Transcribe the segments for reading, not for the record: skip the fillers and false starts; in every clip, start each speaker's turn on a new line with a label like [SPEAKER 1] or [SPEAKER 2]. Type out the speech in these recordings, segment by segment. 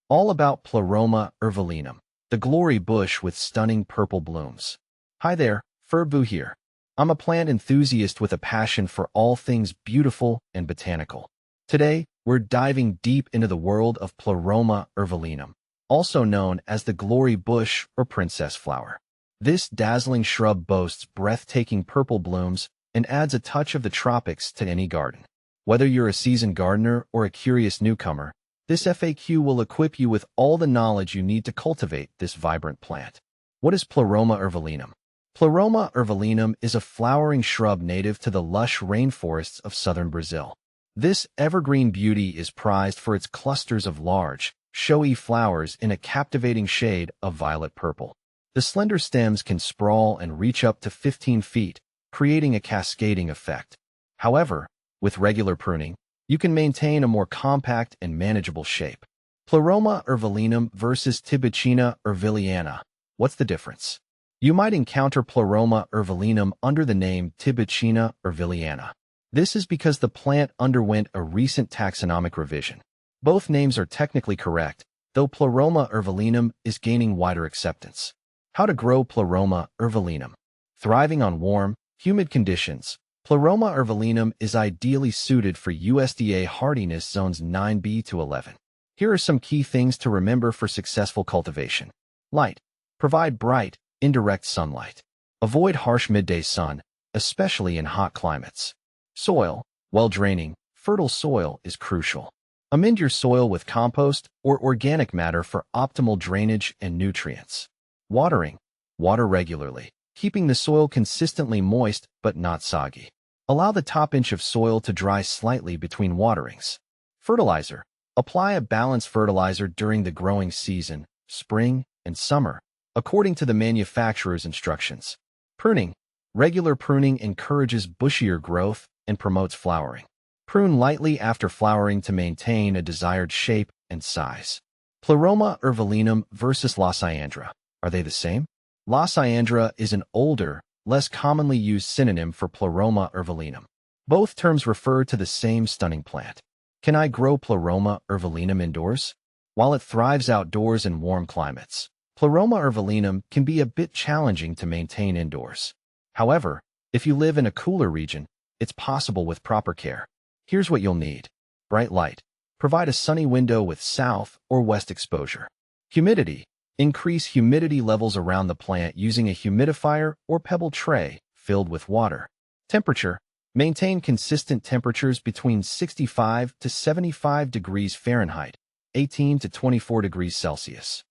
[SPEAKER 1] all about Pleroma urvilleanum, the glory bush with stunning purple blooms. Hi there, Furbu here. I'm a plant enthusiast with a passion for all things beautiful and botanical. Today, we're diving deep into the world of Pleroma urvilleanum, also known as the glory bush or princess flower. This dazzling shrub boasts breathtaking purple blooms and adds a touch of the tropics to any garden. Whether you're a seasoned gardener or a curious newcomer, this FAQ will equip you with all the knowledge you need to cultivate this vibrant plant. What is Pleroma urvilleanum? Pleroma urvilleanum is a flowering shrub native to the lush rainforests of southern Brazil. This evergreen beauty is prized for its clusters of large, showy flowers in a captivating shade of violet purple. The slender stems can sprawl and reach up to 15 feet, creating a cascading effect. However, with regular pruning, you can maintain a more compact and manageable shape. Pleroma urvilleanum versus Tibicina urvilleana. What's the difference? You might encounter Pleroma urvilleanum under the name Tibicina urvilleana. This is because the plant underwent a recent taxonomic revision. Both names are technically correct, though Pleroma urvilleanum is gaining wider acceptance. How to grow Pleroma urvilleanum? Thriving on warm, humid conditions, Pleroma urvilleanum is ideally suited for USDA hardiness zones 9B to 11. Here are some key things to remember for successful cultivation. Light. Provide bright, indirect sunlight. Avoid harsh midday sun, especially in hot climates. Soil. Well-draining, fertile soil is crucial. Amend your soil with compost or organic matter for optimal drainage and nutrients. Watering. Water regularly, keeping the soil consistently moist but not soggy. Allow the top inch of soil to dry slightly between waterings. Fertilizer. Apply a balanced fertilizer during the growing season, spring and summer, according to the manufacturer's instructions. Pruning. Regular pruning encourages bushier growth and promotes flowering. Prune lightly after flowering to maintain a desired shape and size. Pleroma urvilleanum versus Lasiandra. Are they the same? Lasiandra is an older, less commonly used synonym for Pleroma urvilleanum. Both terms refer to the same stunning plant. Can I grow Pleroma urvilleanum indoors? While it thrives outdoors in warm climates, Pleroma urvilleanum can be a bit challenging to maintain indoors. However, if you live in a cooler region, it's possible with proper care. Here's what you'll need. Bright light. Provide a sunny window with south or west exposure. Humidity. Increase humidity levels around the plant using a humidifier or pebble tray filled with water. Temperature. Maintain consistent temperatures between 65 to 75 degrees Fahrenheit, 18 to 24 degrees Celsius.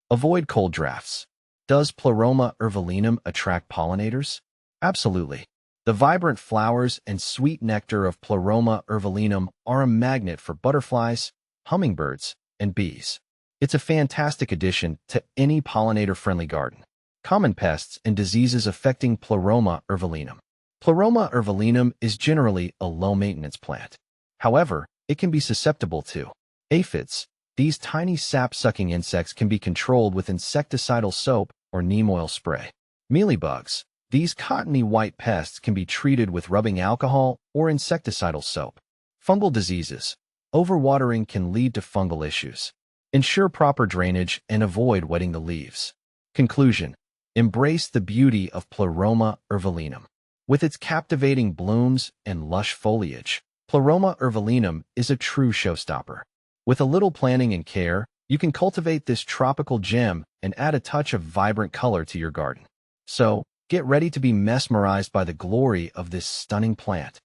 [SPEAKER 1] Avoid cold drafts. Does Pleroma urvilleanum attract pollinators? Absolutely. The vibrant flowers and sweet nectar of Pleroma urvilleanum are a magnet for butterflies, hummingbirds, and bees. It's a fantastic addition to any pollinator-friendly garden. Common pests and diseases affecting Pleroma urvilleanum. Pleroma urvilleanum is generally a low-maintenance plant. However, it can be susceptible to aphids. These tiny sap-sucking insects can be controlled with insecticidal soap or neem oil spray. Mealybugs. These cottony white pests can be treated with rubbing alcohol or insecticidal soap. Fungal diseases. Overwatering can lead to fungal issues. Ensure proper drainage and avoid wetting the leaves. Conclusion. Embrace the beauty of Pleroma urvilleanum. With its captivating blooms and lush foliage, Pleroma urvilleanum is a true showstopper. With a little planning and care, you can cultivate this tropical gem and add a touch of vibrant color to your garden. So, get ready to be mesmerized by the glory of this stunning plant.